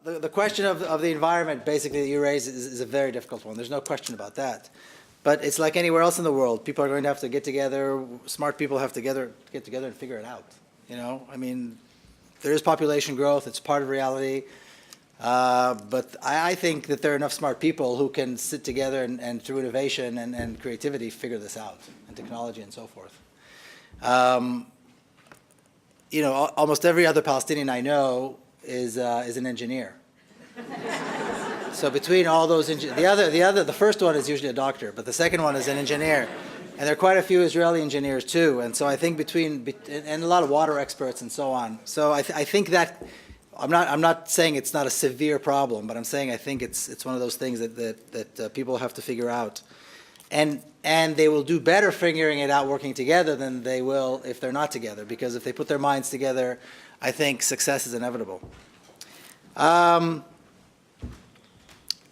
the question of the environment, basically, that you raise is a very difficult one. There's no question about that. But it's like anywhere else in the world. People are going to have to get together. Smart people have to get together and figure it out. I mean, there is population growth. It's part of reality. But I think that there are enough smart people who can sit together and through innovation and creativity figure this out, and technology and so forth. Almost every other Palestinian I know is an engineer. So between all those, the first one is usually a doctor, but the second one is an engineer, and there are quite a few Israeli engineers too. And so I think and a lot of water experts and so on. So I think that I'm not saying it's not a severe problem, but I'm saying I think it's one of those things that people have to figure out, and they will do better figuring it out working together than they will if they're not together. Because if they put their minds together, I think success is inevitable.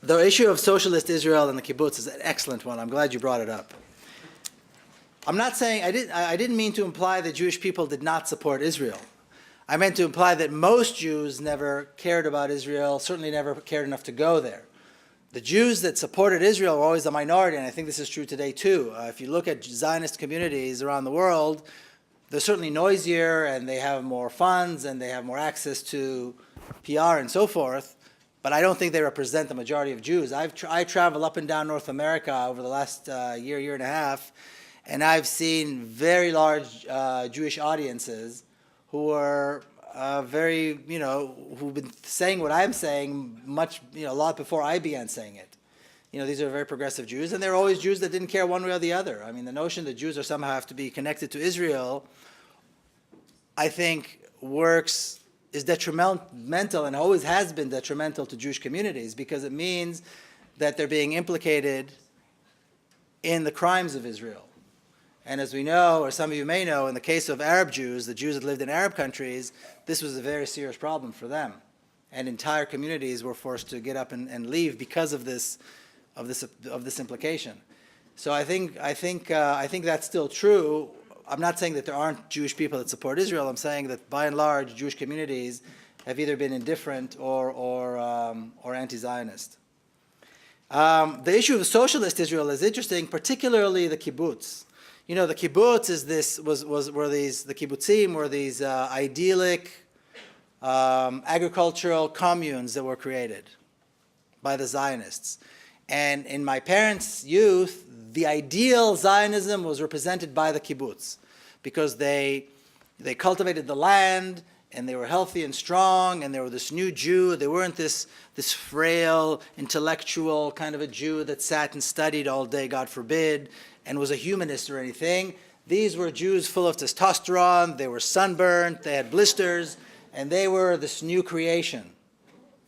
The issue of socialist Israel and the kibbutz is an excellent one. I'm glad you brought it up. I'm not saying, I didn't mean to imply that Jewish people did not support Israel. I meant to imply that most Jews never cared about Israel, certainly never cared enough to go there. The Jews that supported Israel were always a minority, and I think this is true today too. If you look at Zionist communities around the world, they're certainly noisier, and they have more funds, and they have more access to PR and so forth. But I don't think they represent the majority of Jews. I travel up and down North America over the last year and a half, and I've seen very large Jewish audiences who are who've been saying what I'm saying a lot before I began saying it. These are very progressive Jews, and they're always Jews that didn't care one way or the other. I mean, the notion that Jews somehow have to be connected to Israel, I think, is detrimental and always has been detrimental to Jewish communities, because it means that they're being implicated in the crimes of Israel. And as we know, or some of you may know, in the case of Arab Jews, the Jews that lived in Arab countries, this was a very serious problem for them. And entire communities were forced to get up and leave because of this implication. So I think that's still true. I'm not saying that there aren't Jewish people that support Israel. I'm saying that by and large, Jewish communities have either been indifferent or anti-Zionist. The issue of socialist Israel is interesting, particularly the kibbutz. The kibbutz the kibbutzim were these idyllic agricultural communes that were created by the Zionists. And in my parents' youth, the ideal Zionism was represented by the kibbutz, because they cultivated the land, and they were healthy and strong, and they were this new Jew. They weren't this frail, intellectual kind of a Jew that sat and studied all day, God forbid, and was a humanist or anything. These were Jews full of testosterone. They were sunburned. They had blisters, and they were this new creation.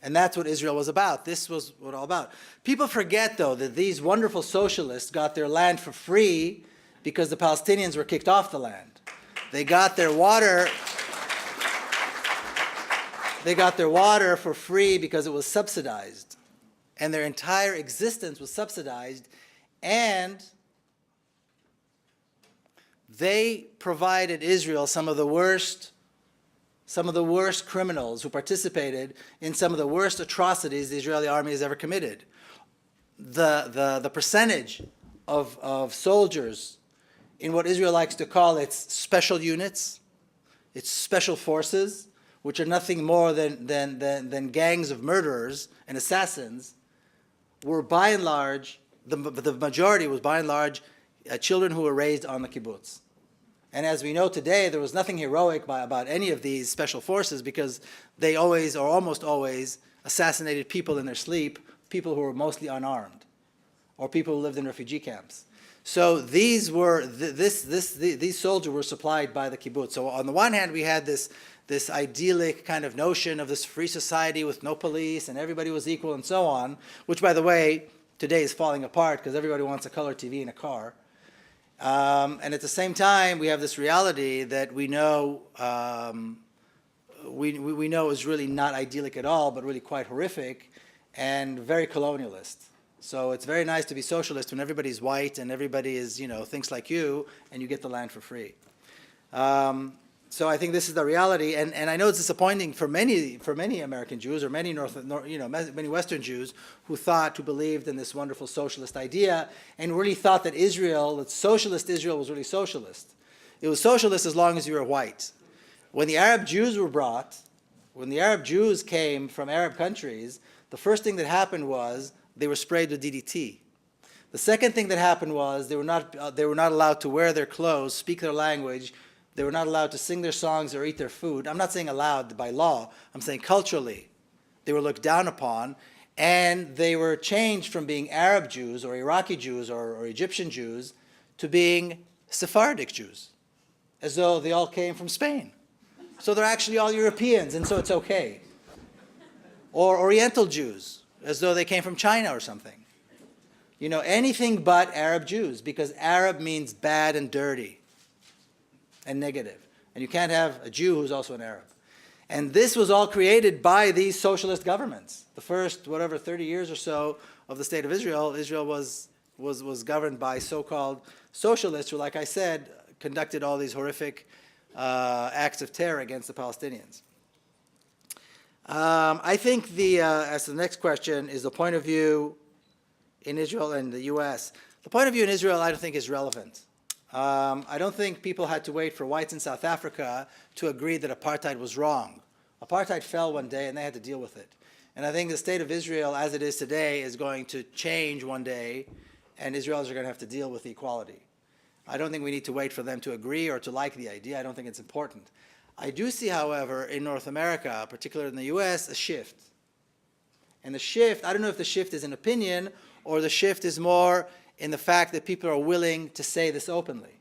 And that's what Israel was about. This was what all about. People forget, though, that these wonderful socialists got their land for free because the Palestinians were kicked off the land. They got their water. They got their water for free because it was subsidized, and their entire existence was subsidized, and they provided Israel some of the worst criminals who participated in some of the worst atrocities the Israeli army has ever committed. The percentage of soldiers in what Israel likes to call its special units, its special forces, which are nothing more than gangs of murderers and assassins, were by and large, the majority was by and large children who were raised on the kibbutz. And as we know today, there was nothing heroic about any of these special forces, because they always, or almost always, assassinated people in their sleep, people who were mostly unarmed, or people who lived in refugee camps. So these soldiers were supplied by the kibbutz. So on the one hand, we had this idyllic kind of notion of this free society with no police and everybody was equal and so on, which, by the way, today is falling apart because everybody wants a color TV in a car. And at the same time, we have this reality that we know we know is really not idyllic at all, but really quite horrific and very colonialist. So it's very nice to be socialist when everybody's white and everybody is, thinks like you, and you get the land for free. So I think this is the reality, and I know it's disappointing for many American Jews or many many Western Jews who believed in this wonderful socialist idea and really thought that socialist Israel was really socialist. It was socialist as long as you were white. When the Arab Jews came from Arab countries, the first thing that happened was they were sprayed with DDT. The second thing that happened was they were not allowed to wear their clothes, speak their language. They were not allowed to sing their songs or eat their food. I'm not saying allowed by law. I'm saying culturally. They were looked down upon, and they were changed from being Arab Jews or Iraqi Jews or Egyptian Jews to being Sephardic Jews, as though they all came from Spain. So they're actually all Europeans, and so it's okay. Or Oriental Jews, as though they came from China or something. Anything but Arab Jews, because Arab means bad and dirty and negative. And you can't have a Jew who's also an Arab. And this was all created by these socialist governments. The first, 30 years or so of the State of Israel, Israel was governed by so-called socialists who, like I said, conducted all these horrific acts of terror against the Palestinians. I think as the next question is the point of view in Israel and the U.S. The point of view in Israel I don't think is relevant. I don't think people had to wait for whites in South Africa to agree that apartheid was wrong. Apartheid fell one day and they had to deal with it. And I think the state of Israel as it is today is going to change one day, and Israelis are going to have to deal with equality. I don't think we need to wait for them to agree or to like the idea. I don't think it's important. I do see, however, in North America, particularly in the U.S., a shift. And the shift, I don't know if the shift is an opinion or the shift is more in the fact that people are willing to say this openly.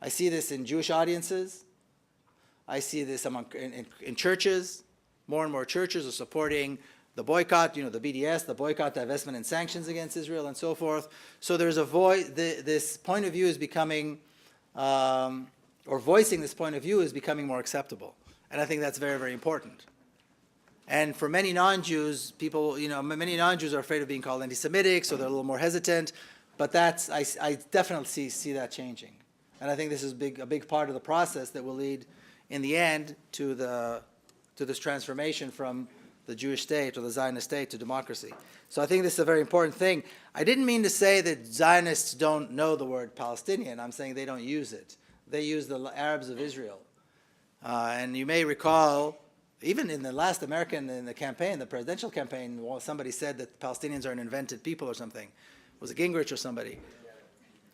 I see this in Jewish audiences. I see this in churches. More and more churches are supporting the boycott, the BDS, the boycott, divestment, and sanctions against Israel, and so forth. So there's a voice, this point of view is becoming, or voicing this point of view is becoming more acceptable. And I think that's very, very important. And for many non-Jews, many non-Jews are afraid of being called anti-Semitic, so they're a little more hesitant. But I definitely see that changing. And I think this is a big part of the process that will lead, in the end, to this transformation from the Jewish state or the Zionist state to democracy. So I think this is a very important thing. I didn't mean to say that Zionists don't know the word Palestinian. I'm saying they don't use it. They use the Arabs of Israel. And you may recall, even in the last the presidential campaign, somebody said that Palestinians are an invented people or something. Was it Gingrich or somebody?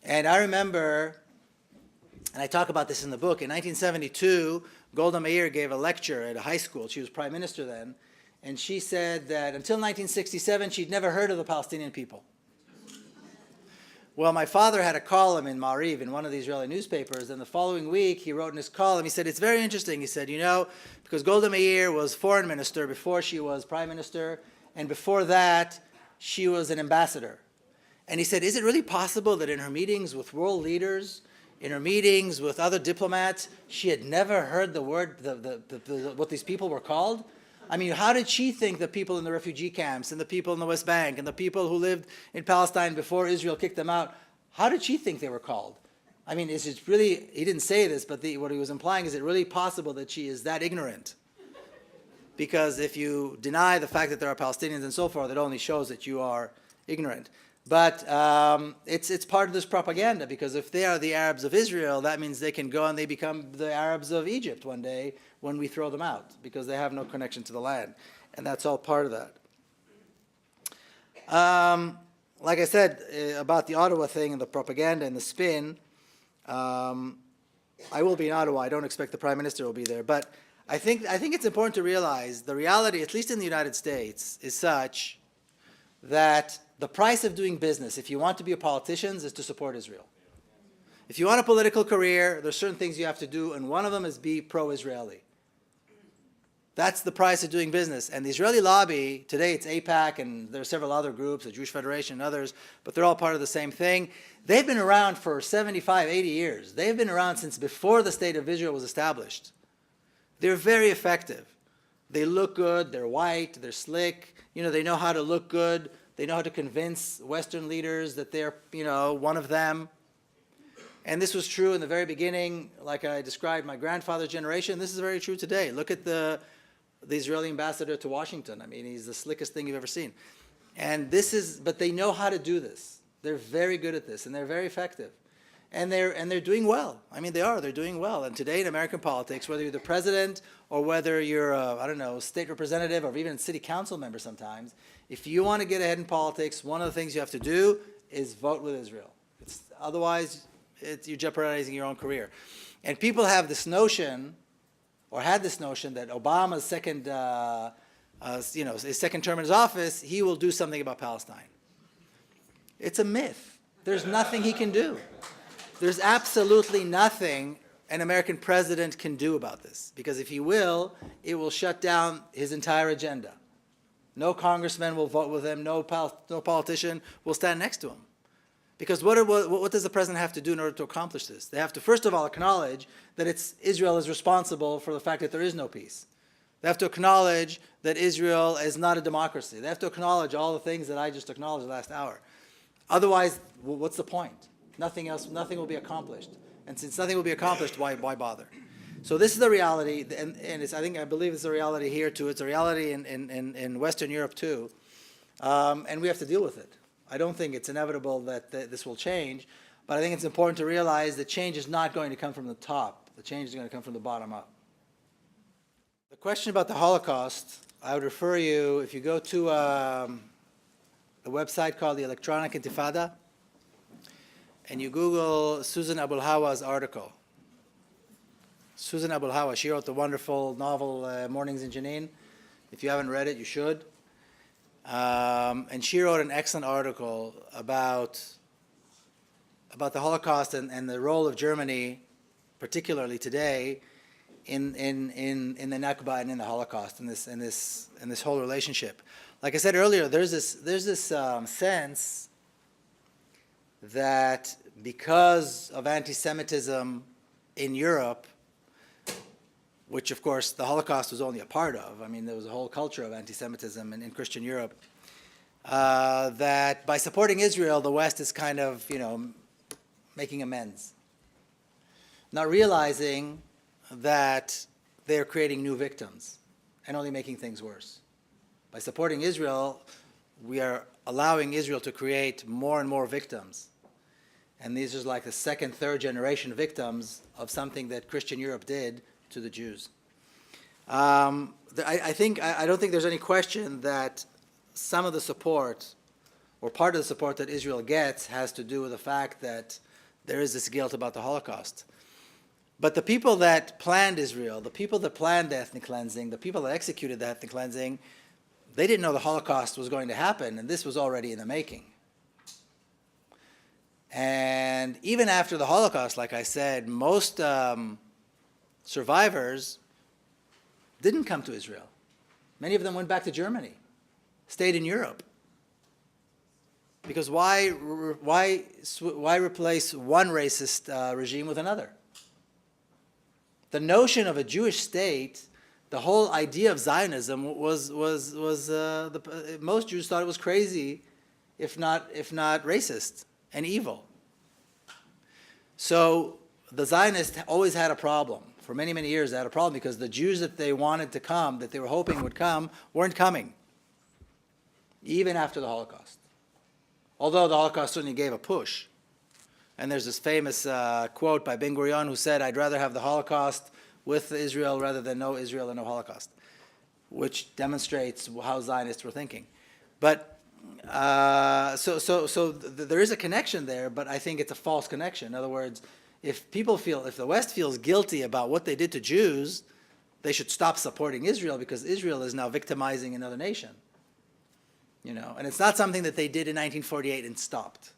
And I remember, and I talk about this in the book, in 1972, Golda Meir gave a lecture at a high school. She was prime minister then. And she said that until 1967, she'd never heard of the Palestinian people. Well, my father had a column in Ma'ariv, in one of the Israeli newspapers, and the following week he wrote in his column, he said, it's very interesting. He said, because Golda Meir was foreign minister before she was prime minister, and before that, she was an ambassador. And he said, is it really possible that in her meetings with world leaders, in her meetings with other diplomats, she had never heard the word, what these people were called? I mean, how did she think the people in the refugee camps and the people in the West Bank and the people who lived in Palestine before Israel kicked them out, how did she think they were called? I mean, is it really, he didn't say this, but what he was implying, is it really possible that she is that ignorant? Because if you deny the fact that there are Palestinians and so forth, it only shows that you are ignorant. But it's part of this propaganda, because if they are the Arabs of Israel, that means they can go and they become the Arabs of Egypt one day when we throw them out, because they have no connection to the land. And that's all part of that. Like I said, about the Ottawa thing and the propaganda and the spin, I will be in Ottawa. I don't expect the Prime Minister will be there. But I think it's important to realize the reality, at least in the United States, is such that the price of doing business, if you want to be a politician, is to support Israel. If you want a political career, there's certain things you have to do, and one of them is be pro-Israeli. That's the price of doing business. And the Israeli lobby, today it's AIPAC, and there are several other groups, the Jewish Federation and others, but they're all part of the same thing. They've been around for 75, 80 years. They've been around since before the State of Israel was established. They're very effective. They look good, they're white, they're slick, they know how to look good. They know how to convince Western leaders that they're, one of them. And this was true in the very beginning, like I described my grandfather's generation. This is very true today. Look at the Israeli ambassador to Washington. I mean, he's the slickest thing you've ever seen. And but they know how to do this. They're very good at this, and they're very effective. And they're doing well. I mean, they're doing well. And today in American politics, whether you're the president or whether you're a state representative or even a city council member sometimes, if you want to get ahead in politics, one of the things you have to do is vote with Israel. Otherwise, you're jeopardizing your own career. And people have this notion, or had this notion, that Obama's his second term in his office, he will do something about Palestine. It's a myth. There's nothing he can do. There's absolutely nothing an American president can do about this, because if he will, it will shut down his entire agenda. No congressman will vote with him. No politician will stand next to him. Because what does the president have to do in order to accomplish this? They have to, first of all, acknowledge that Israel is responsible for the fact that there is no peace. They have to acknowledge that Israel is not a democracy. They have to acknowledge all the things that I just acknowledged last hour. Otherwise, what's the point? Nothing will be accomplished. And since nothing will be accomplished, why bother? So this is the reality, and I believe it's a reality here too. It's a reality in Western Europe too, and we have to deal with it. I don't think it's inevitable that this will change, but I think it's important to realize that change is not going to come from the top. The change is going to come from the bottom up. The question about the Holocaust, I would refer you, if you go to a website called the Electronic Intifada, and you Google Susan Abulhawa's article. Susan Abulhawa, she wrote the wonderful novel Mornings in Jenin. If you haven't read it, you should. And she wrote an excellent article about the Holocaust and the role of Germany, particularly today, in the Nakba and in the Holocaust, in this whole relationship. Like I said earlier, there's this sense that because of anti-Semitism in Europe, which of course the Holocaust was only a part of, I mean there was a whole culture of anti-Semitism in Christian Europe, that by supporting Israel, the West is kind of, making amends. Not realizing that they're creating new victims and only making things worse. By supporting Israel, we are allowing Israel to create more and more victims. And these are like the second, third generation victims of something that Christian Europe did to the Jews. I don't think there's any question that some of the support, or part of the support that Israel gets, has to do with the fact that there is this guilt about the Holocaust. But the people that planned Israel, the people that planned the ethnic cleansing, the people that executed the ethnic cleansing, they didn't know the Holocaust was going to happen, and this was already in the making. And even after the Holocaust, like I said, most survivors didn't come to Israel. Many of them went back to Germany, stayed in Europe. Because why replace one racist regime with another? The notion of a Jewish state, the whole idea of Zionism most Jews thought it was crazy, if not racist and evil. So the Zionists always had a problem. For many, many years they had a problem because the Jews that they wanted to come, that they were hoping would come, weren't coming, even after the Holocaust. Although the Holocaust certainly gave a push. And there's this famous quote by Ben Gurion who said, "I'd rather have the Holocaust with Israel rather than no Israel and no Holocaust," which demonstrates how Zionists were thinking. But so there is a connection there, but I think it's a false connection. In other words, if the West feels guilty about what they did to Jews, they should stop supporting Israel because Israel is now victimizing another nation. And it's not something that they did in 1948 and stopped.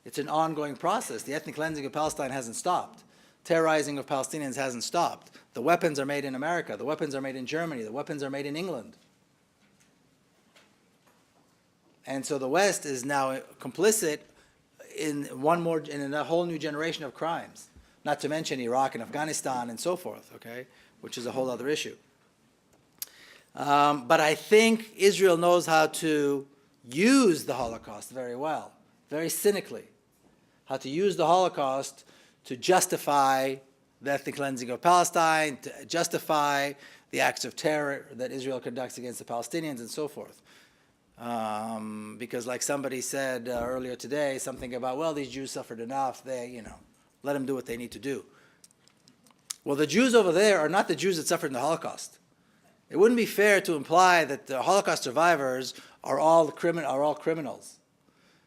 It's an ongoing process. The ethnic cleansing of Palestine hasn't stopped. Terrorizing of Palestinians hasn't stopped. The weapons are made in America. The weapons are made in Germany. The weapons are made in England. And so the West is now complicit in a whole new generation of crimes, not to mention Iraq and Afghanistan and so forth, okay, which is a whole other issue. But I think Israel knows how to use the Holocaust very well, very cynically, how to use the Holocaust to justify the ethnic cleansing of Palestine, to justify the acts of terror that Israel conducts against the Palestinians and so forth. Because like somebody said earlier today, something about, well, these Jews suffered enough, let them do what they need to do. Well, the Jews over there are not the Jews that suffered in the Holocaust. It wouldn't be fair to imply that the Holocaust survivors are all criminals.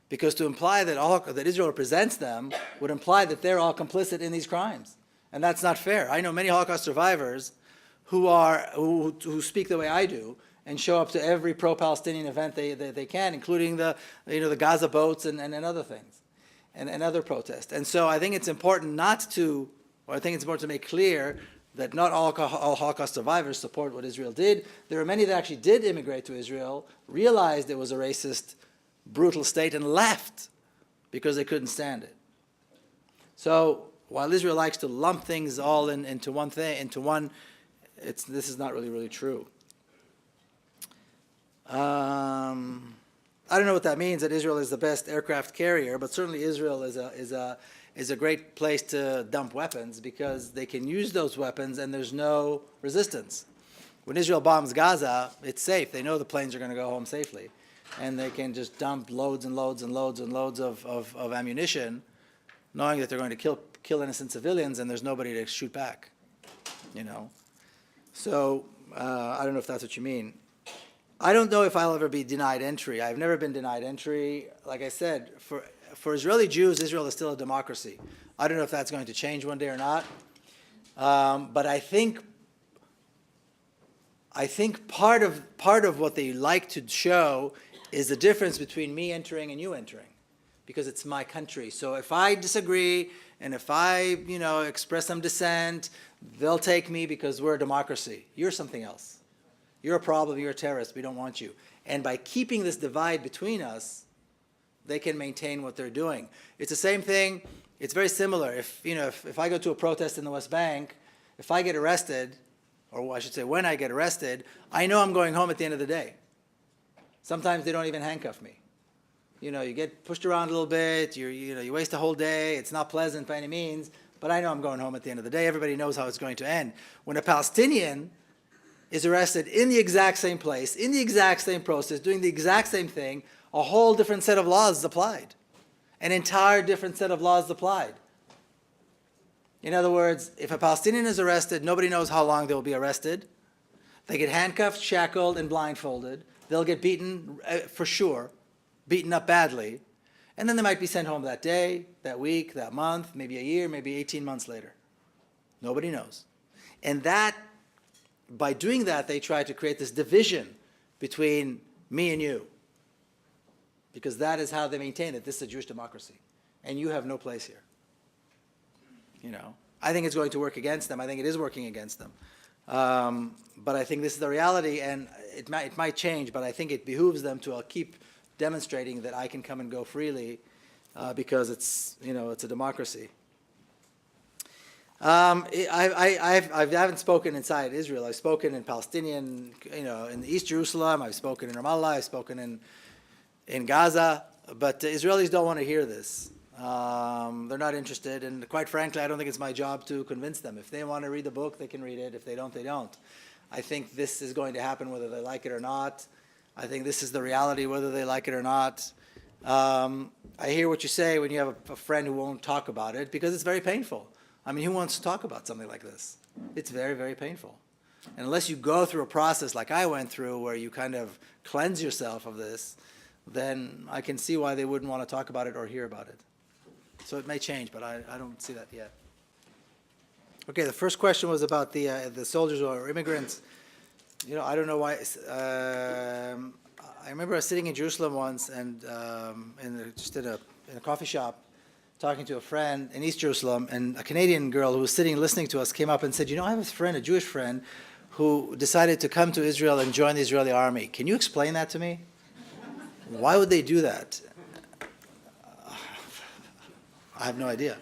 Because to imply that Israel represents them would imply that they're all complicit in these crimes. And that's not fair. I know many Holocaust survivors who speak the way I do and show up to every pro-Palestinian event they can, including the Gaza boats and other things, and other protests. And so I think it's important to make clear that not all Holocaust survivors support what Israel did. There are many that actually did immigrate to Israel, realized it was a racist, brutal state, and left because they couldn't stand it. So while Israel likes to lump things all into one thing, this is not really true. I don't know what that means, that Israel is the best aircraft carrier, but certainly Israel is a great place to dump weapons because they can use those weapons and there's no resistance. When Israel bombs Gaza, it's safe. They know the planes are going to go home safely. And they can just dump loads and loads and loads and loads of ammunition, knowing that they're going to kill innocent civilians and there's nobody to shoot back. So I don't know if that's what you mean. I don't know if I'll ever be denied entry. I've never been denied entry. Like I said, for Israeli Jews, Israel is still a democracy. I don't know if that's going to change one day or not. But I think part of what they like to show is the difference between me entering and you entering, because it's my country. So if I disagree and if I, express some dissent, they'll take me because we're a democracy. You're something else. You're a problem. You're a terrorist. We don't want you. And by keeping this divide between us, they can maintain what they're doing. It's the same thing. It's very similar. If I go to a protest in the West Bank, if I get arrested, or I should say when I get arrested, I know I'm going home at the end of the day. Sometimes they don't even handcuff me. You get pushed around a little bit, you waste a whole day, it's not pleasant by any means, but I know I'm going home at the end of the day. Everybody knows how it's going to end. When a Palestinian is arrested in the exact same place, in the exact same process, doing the exact same thing, a whole different set of laws is applied. An entire different set of laws is applied. In other words, if a Palestinian is arrested, nobody knows how long they will be arrested. They get handcuffed, shackled, and blindfolded. They'll get beaten, for sure, beaten up badly. And then they might be sent home that day, that week, that month, maybe a year, maybe 18 months later. Nobody knows. And by doing that, they try to create this division between me and you. Because that is how they maintain it. This is a Jewish democracy. And you have no place here. I think it's going to work against them. I think it is working against them. But I think this is the reality, and it might change, but I think it behooves them to keep demonstrating that I can come and go freely because it's a democracy. I haven't spoken inside Israel. I've spoken in Palestinian, in East Jerusalem. I've spoken in Ramallah. I've spoken in Gaza. But the Israelis don't want to hear this. They're not interested, and quite frankly, I don't think it's my job to convince them. If they want to read the book, they can read it. If they don't, they don't. I think this is going to happen whether they like it or not. I think this is the reality whether they like it or not. I hear what you say when you have a friend who won't talk about it because it's very painful. I mean, who wants to talk about something like this? It's very, very painful. And unless you go through a process like I went through where you kind of cleanse yourself of this, then I can see why they wouldn't want to talk about it or hear about it. So it may change, but I don't see that yet. Okay, the first question was about the soldiers who are immigrants. I don't know why. I remember I was sitting in Jerusalem once and just in a coffee shop talking to a friend in East Jerusalem, and a Canadian girl who was sitting listening to us came up and said, I have a friend, a Jewish friend, who decided to come to Israel and join the Israeli army. Can you explain that to me? Why would they do that? I have no idea.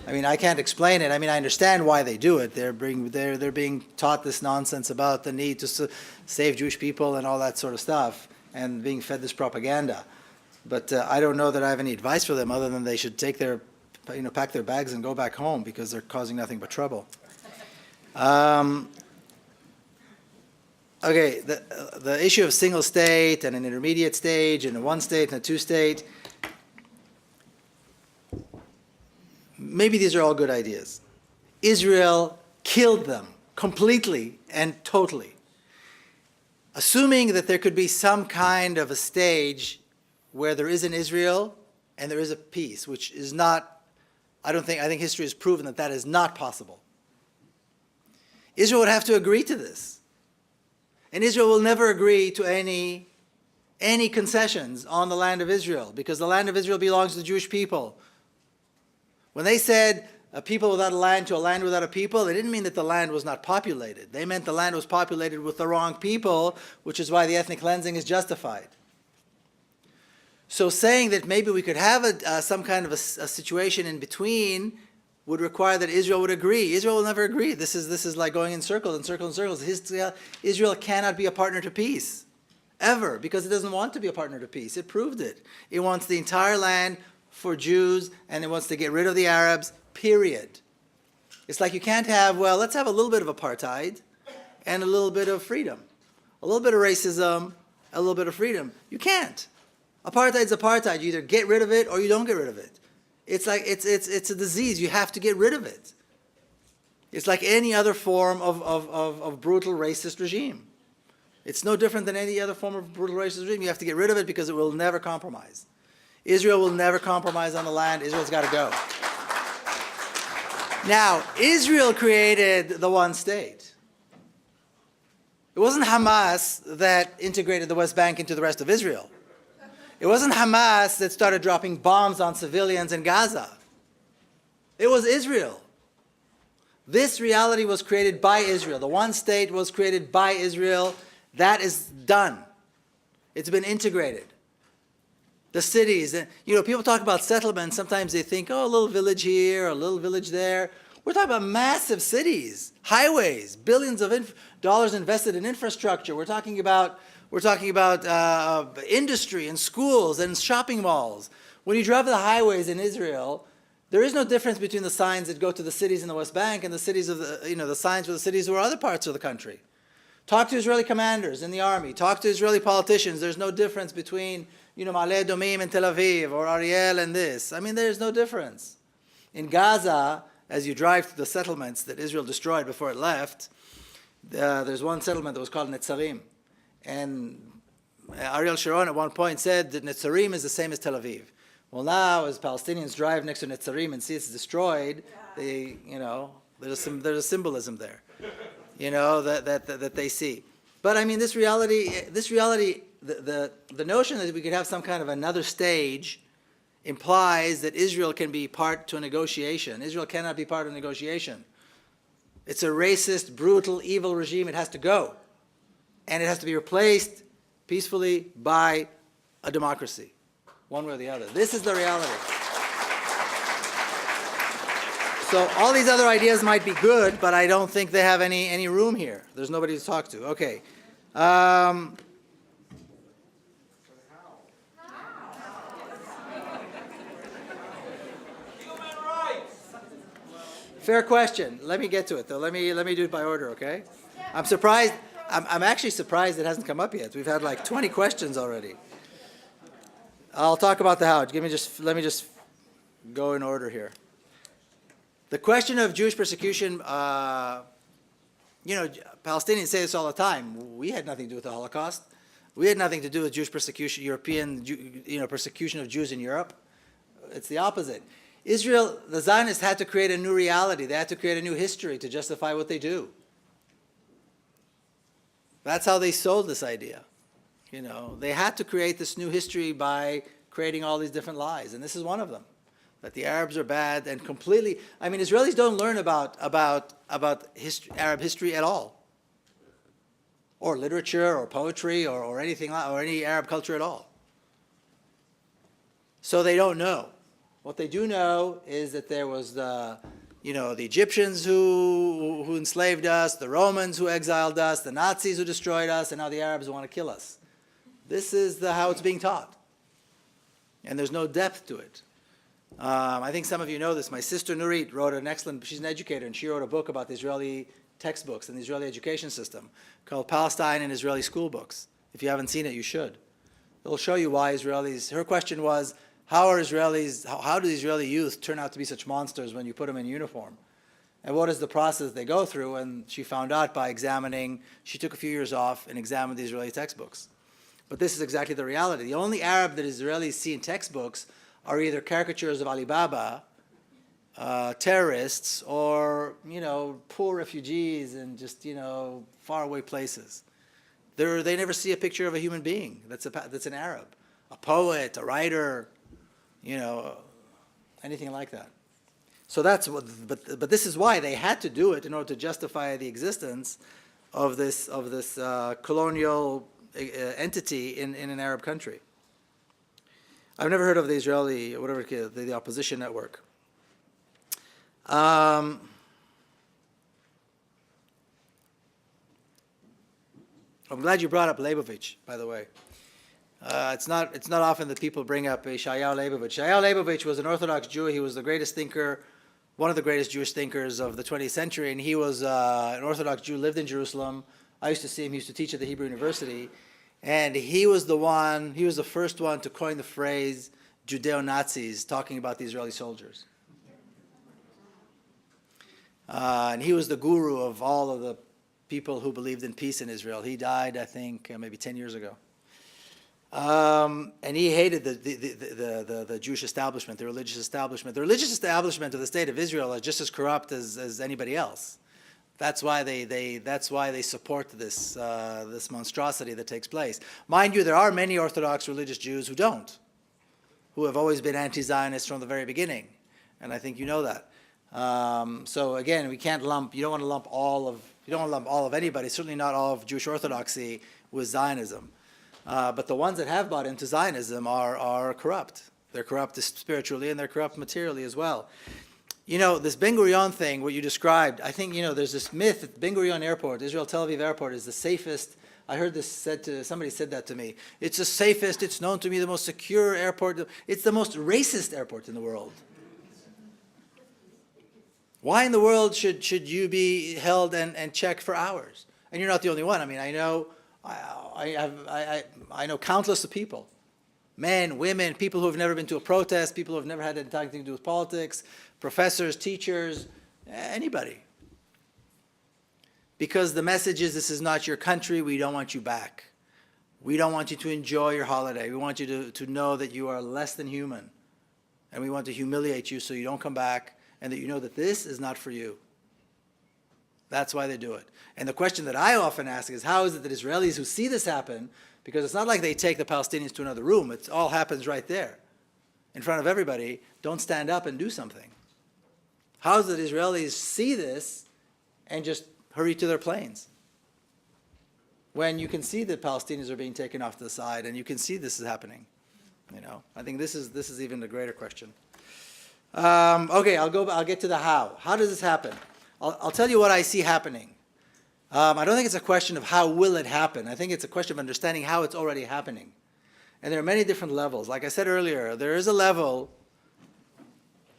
I mean, I can't explain it. I mean, I understand why they do it. They're being taught this nonsense about the need to save Jewish people and all that sort of stuff, and being fed this propaganda. But I don't know that I have any advice for them other than they should take their pack their bags and go back home because they're causing nothing but trouble. Okay, the issue of single state and an intermediate stage and a one state and a two state, maybe these are all good ideas. Israel killed them completely and totally. Assuming that there could be some kind of a stage where there is an Israel and there is a peace, which is not, I think history has proven that that is not possible. Israel would have to agree to this. And Israel will never agree to any concessions on the land of Israel, because the land of Israel belongs to the Jewish people. When they said a people without a land to a land without a people, they didn't mean that the land was not populated. They meant the land was populated with the wrong people, which is why the ethnic cleansing is justified. So saying that maybe we could have some kind of a situation in between would require that Israel would agree. Israel will never agree. This is like going in circles and circles and circles. Israel cannot be a partner to peace, ever, because it doesn't want to be a partner to peace. It proved it. It wants the entire land for Jews, and it wants to get rid of the Arabs, period. It's like you can't have, well, let's have a little bit of apartheid and a little bit of freedom. A little bit of racism, a little bit of freedom. You can't. Apartheid's apartheid. You either get rid of it or you don't get rid of it. It's like it's a disease. You have to get rid of it. It's like any other form of brutal racist regime. It's no different than any other form of brutal racist regime. You have to get rid of it because it will never compromise. Israel will never compromise on the land. Israel's got to go. Now, Israel created the one state. It wasn't Hamas that integrated the West Bank into the rest of Israel. It wasn't Hamas that started dropping bombs on civilians in Gaza. It was Israel. This reality was created by Israel. The one state was created by Israel. That is done. It's been integrated. The cities, people talk about settlements. Sometimes they think, oh, a little village here, a little village there. We're talking about massive cities, highways, billions of dollars invested in infrastructure. We're talking about industry and schools and shopping malls. When you drive the highways in Israel, there is no difference between the signs that go to the cities in the West Bank and the cities of the signs for the cities who are other parts of the country. Talk to Israeli commanders in the army. Talk to Israeli politicians. There's no difference between Ma'ale Adumim and Tel Aviv or Ariel and this. I mean, there's no difference. In Gaza, as you drive to the settlements that Israel destroyed before it left, there's one settlement that was called Netzarim. And Ariel Sharon at one point said that Netzarim is the same as Tel Aviv. Well, now as Palestinians drive next to Netzarim and see it's destroyed, there's a symbolism there, that they see. But I mean, this reality, the notion that we could have some kind of another stage implies that Israel can be part to a negotiation. Israel cannot be part of a negotiation. It's a racist, brutal, evil regime. It has to go. And it has to be replaced peacefully by a democracy, one way or the other. This is the reality. So all these other ideas might be good, but I don't think they have any room here. There's nobody to talk to. Okay. Fair question. Let me get to it, though. Let me do it by order, okay? I'm surprised. I'm actually surprised it hasn't come up yet. We've had like 20 questions already. I'll talk about the how. Let me just go in order here. The question of Jewish persecution, Palestinians say this all the time. We had nothing to do with the Holocaust. We had nothing to do with Jewish persecution, European, persecution of Jews in Europe. It's the opposite. Israel, the Zionists had to create a new reality. They had to create a new history to justify what they do. That's how they sold this idea. They had to create this new history by creating all these different lies, and this is one of them. That the Arabs are bad and completely. I mean, Israelis don't learn about Arab history at all, or literature, or poetry, or anything, or any Arab culture at all. So they don't know. What they do know is that there was the Egyptians who enslaved us, the Romans who exiled us, the Nazis who destroyed us, and now the Arabs want to kill us. This is how it's being taught. And there's no depth to it. I think some of you know this. My sister Nurit wrote an excellent, she's an educator, and she wrote a book about the Israeli textbooks and the Israeli education system called Palestine and Israeli School Books. If you haven't seen it, you should. It'll show you why Israelis, her question was, how do the Israeli youth turn out to be such monsters when you put them in uniform? And what is the process they go through? And she found out by examining, she took a few years off and examined the Israeli textbooks. But this is exactly the reality. The only Arab that Israelis see in textbooks are either caricatures of Alibaba, terrorists, or, poor refugees in just, faraway places. They never see a picture of a human being that's an Arab, a poet, a writer, anything like that. So that's what, but this is why they had to do it in order to justify the existence of this colonial entity in an Arab country. I've never heard of the Israeli, whatever the opposition network. I'm glad you brought up Leibovich, by the way. It's not often that people bring up Yeshayahu Leibovich. Yeshayahu Leibovich was an Orthodox Jew. He was the greatest thinker, one of the greatest Jewish thinkers of the 20th century, and he was an Orthodox Jew, lived in Jerusalem. I used to see him. He used to teach at the Hebrew University, and he was the first one to coin the phrase Judeo-Nazis, talking about the Israeli soldiers. And he was the guru of all of the people who believed in peace in Israel. He died, I think, maybe 10 years ago. And he hated the Jewish establishment, the religious establishment. The religious establishment of the state of Israel is just as corrupt as anybody else. That's why they support this monstrosity that takes place. Mind you, there are many Orthodox religious Jews who have always been anti-Zionists from the very beginning, and I think you know that. So again, you don't want to lump all of anybody, certainly not all of Jewish Orthodoxy, with Zionism. But the ones that have bought into Zionism are corrupt. They're corrupt spiritually and they're corrupt materially as well. This Ben Gurion thing, what you described, I think, there's this myth that Ben Gurion Airport, Israel Tel Aviv Airport, is the safest. I heard this somebody said that to me. It's the safest, it's known to be the most secure airport. It's the most racist airport in the world. Why in the world should you be held and checked for hours? And you're not the only one. I mean, I know countless of people, men, women, people who have never been to a protest, people who have never had anything to do with politics, professors, teachers, anybody. Because the message is, this is not your country, we don't want you back. We don't want you to enjoy your holiday. We want you to know that you are less than human. And we want to humiliate you so you don't come back, and that you know that this is not for you. That's why they do it. And the question that I often ask is, how is it that Israelis who see this happen, because it's not like they take the Palestinians to another room, it all happens right there, in front of everybody, don't stand up and do something? How is it that Israelis see this and just hurry to their planes? When you can see that Palestinians are being taken off to the side, and you can see this is happening. I think this is even a greater question. Okay, I'll get to the how. How does this happen? I'll tell you what I see happening. I don't think it's a question of how will it happen. I think it's a question of understanding how it's already happening. And there are many different levels. Like I said earlier, there is a level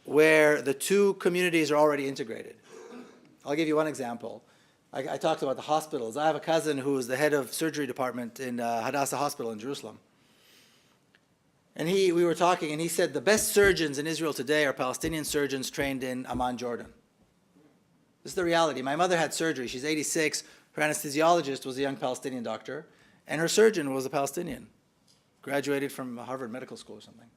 where the two communities are already integrated. I'll give you one example. I talked about the hospitals. I have a cousin who is the head of surgery department in Hadassah Hospital in Jerusalem. And we were talking, and he said the best surgeons in Israel today are Palestinian surgeons trained in Amman, Jordan. This is the reality. My mother had surgery. She's 86. Her anesthesiologist was a young Palestinian doctor, and her surgeon was a Palestinian, graduated from Harvard Medical School or something.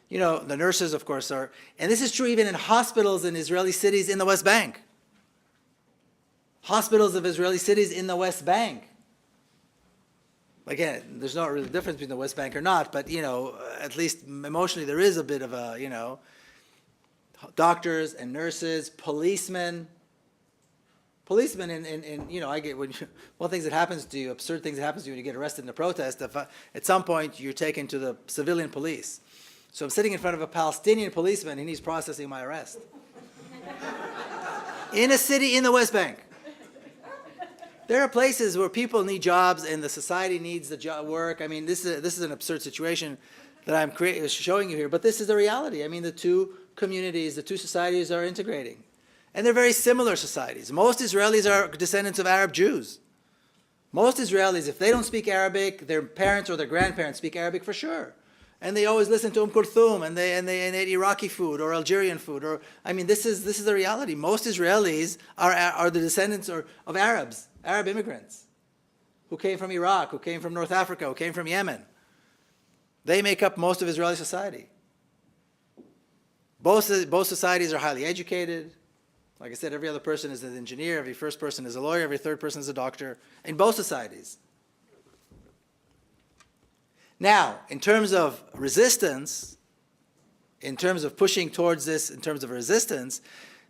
The nurses, of course, are, and this is true even in hospitals in Israeli cities in the West Bank. Hospitals of Israeli cities in the West Bank. Again, there's not really a difference between the West Bank or not, but, at least emotionally there is a bit of a, doctors and nurses, policemen. Policemen I get one of the things that happens to you, absurd things that happens to you when you get arrested in a protest, at some point you're taken to the civilian police. So I'm sitting in front of a Palestinian policeman and he's processing my arrest. In a city in the West Bank. There are places where people need jobs and the society needs the work. I mean, this is an absurd situation. that I'm showing you here, but this is the reality. I mean, the two communities, the two societies are integrating. And they're very similar societies. Most Israelis are descendants of Arab Jews. Most Israelis, if they don't speak Arabic, their parents or their grandparents speak Arabic for sure. And they always listen to Kulthum, and they eat Iraqi food or Algerian food. Or I mean, this is the reality. Most Israelis are the descendants of Arabs, Arab immigrants, who came from Iraq, who came from North Africa, who came from Yemen. They make up most of Israeli society. Both societies are highly educated. Like I said, every other person is an engineer, every first person is a lawyer, every third person is a doctor, in both societies. Now, in terms of resistance, in terms of pushing towards this, in terms of resistance,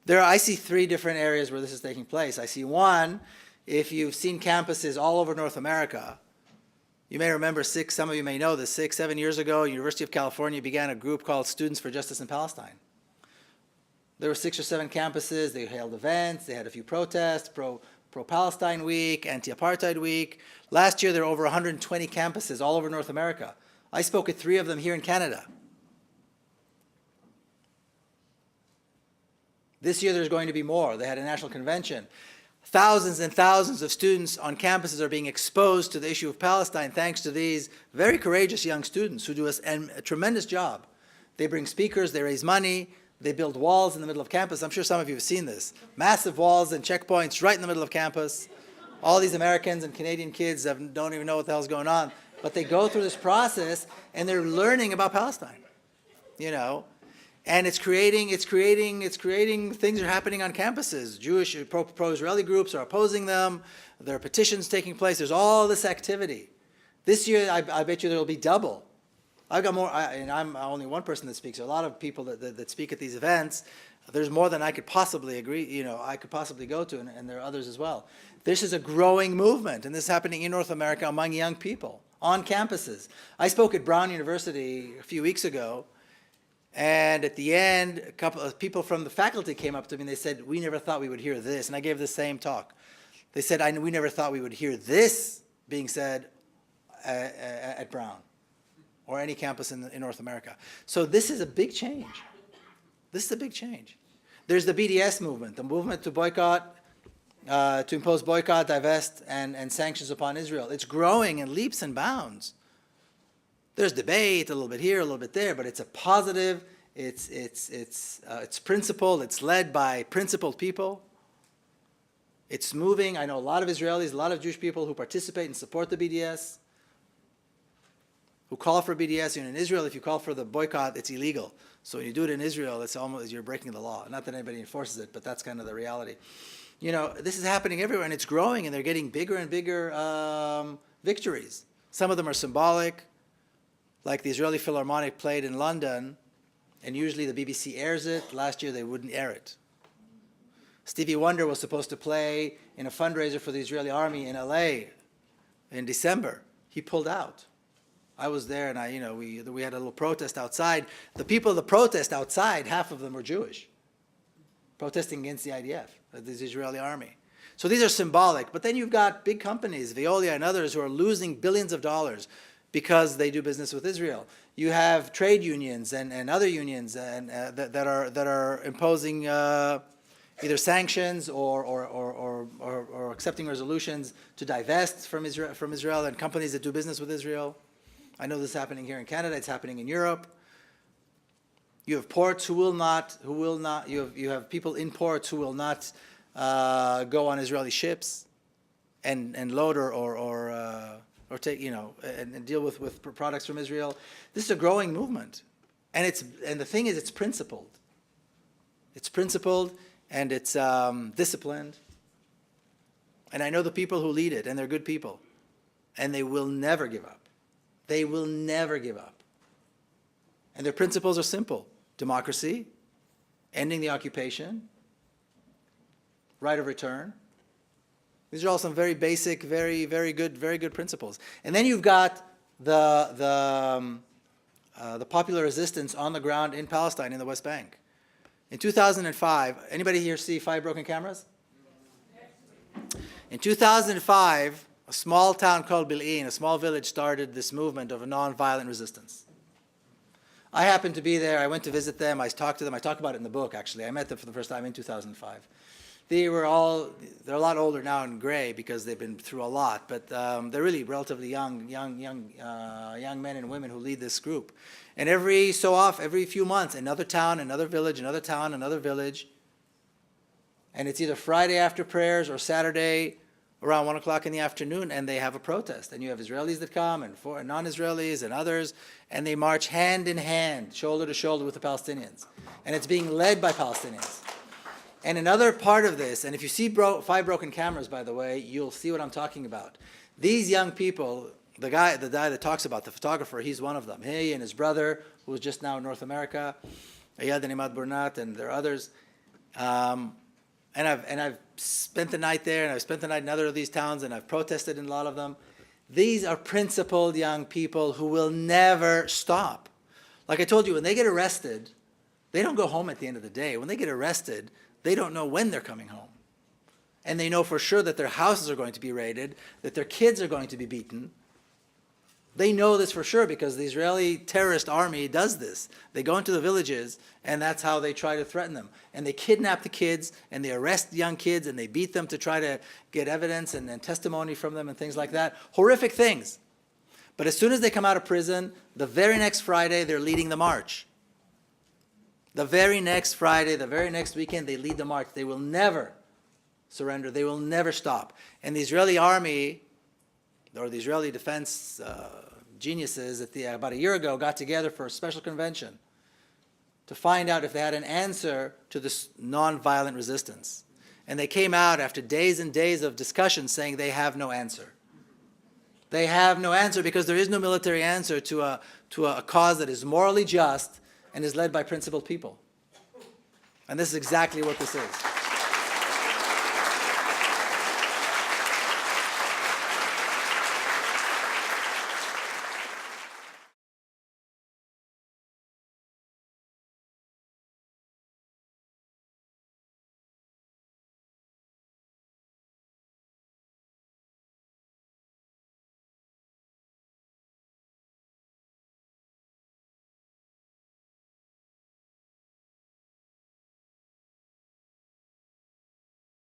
I see three different areas where this is taking place. I see one, if you've seen campuses all over North America, you may remember some of you may know this, 7 years ago, University of California began a group called Students for Justice in Palestine. There were 6 or 7 campuses, they held events, they had a few protests, pro-Palestine week, anti-apartheid week. Last year there were over 120 campuses all over North America. I spoke at 3 of them here in Canada. This year there's going to be more. They had a national convention. Thousands and thousands of students on campuses are being exposed to the issue of Palestine thanks to these very courageous young students who do a tremendous job. They bring speakers, they raise money, they build walls in the middle of campus. I'm sure some of you have seen this. Massive walls and checkpoints right in the middle of campus. All these Americans and Canadian kids don't even know what the hell's going on. But they go through this process and they're learning about Palestine. You know? And it's creating things are happening on campuses. Jewish pro-Israeli groups are opposing them. There are petitions taking place. There's all this activity. This year, I bet you there will be double. I've got more, and I'm only one person that speaks. There are a lot of people that speak at these events. There's more than I could possibly I could possibly go to, and there are others as well. This is a growing movement, and this is happening in North America among young people on campuses. I spoke at Brown University a few weeks ago, and at the end, a couple of people from the faculty came up to me and they said, "We never thought we would hear this." And I gave the same talk. They said, "We never thought we would hear this being said at Brown or any campus in North America." So this is a big change. This is a big change. There's the BDS movement, the movement to boycott, to impose boycott, divest, and sanctions upon Israel. It's growing in leaps and bounds. There's debate, a little bit here, a little bit there, but it's a positive, it's principled, it's led by principled people. It's moving. I know a lot of Israelis, a lot of Jewish people who participate and support the BDS, who call for BDS. In Israel, if you call for the boycott, it's illegal. So when you do it in Israel, it's almost you're breaking the law. Not that anybody enforces it, but that's kind of the reality. You know, this is happening everywhere, and it's growing, and they're getting bigger and bigger victories. Some of them are symbolic, like the Israeli Philharmonic played in London, and usually the BBC airs it. Last year, they wouldn't air it. Stevie Wonder was supposed to play in a fundraiser for the Israeli army in LA in December. He pulled out. I was there, and we had a little protest outside. The people of the protest outside, half of them were Jewish, protesting against the IDF, the Israeli army. So these are symbolic. But then you've got big companies, Veolia and others, who are losing billions of dollars because they do business with Israel. You have trade unions and other unions that are imposing either sanctions or accepting resolutions to divest from Israel and companies that do business with Israel. I know this is happening here in Canada. It's happening in Europe. You have ports you have people in ports who will not go on Israeli ships and load or take, and deal with products from Israel. This is a growing movement. And the thing is, it's principled. It's principled and it's disciplined. And I know the people who lead it, and they're good people. And they will never give up. They will never give up. And their principles are simple. Democracy, ending the occupation, right of return. These are all some very basic, very good principles. And then you've got the popular resistance on the ground in Palestine, in the West Bank. In 2005, anybody here see 5 broken cameras? In 2005, a small town called Bil'in, a small village, started this movement of a nonviolent resistance. I happened to be there. I went to visit them. I talked to them. I talk about it in the book, actually. I met them for the first time in 2005. They're a lot older now and gray because they've been through a lot, but they're really relatively young men and women who lead this group. And every few months, another town, another village, another town, another village. And it's either Friday after prayers or Saturday around 1 o'clock in the afternoon, and they have a protest. And you have Israelis that come and non-Israelis and others, and they march hand in hand, shoulder to shoulder with the Palestinians. And it's being led by Palestinians. And another part of this, and if you see 5 broken cameras, by the way, you'll see what I'm talking about. These young people, the guy that talks about, the photographer, he's one of them. He and his brother, who was just now in North America, Ayad and Imad Burnat, and there are others. And I've spent the night there, and I've spent the night in other of these towns, and I've protested in a lot of them. These are principled young people who will never stop. Like I told you, when they get arrested, they don't go home at the end of the day. When they get arrested, they don't know when they're coming home. And they know for sure that their houses are going to be raided, that their kids are going to be beaten. They know this for sure because the Israeli terrorist army does this. They go into the villages, and that's how they try to threaten them. And they kidnap the kids, and they arrest young kids, and they beat them to try to get evidence and testimony from them and things like that. Horrific things. But as soon as they come out of prison, the very next Friday, they're leading the march. The very next Friday, the very next weekend, they lead the march. They will never surrender. They will never stop. And the Israeli army, or the Israeli defense geniuses, about a year ago, got together for a special convention to find out if they had an answer to this nonviolent resistance. And they came out after days and days of discussion saying they have no answer. They have no answer because there is no military answer to a cause that is morally just and is led by principled people. And this is exactly what this is.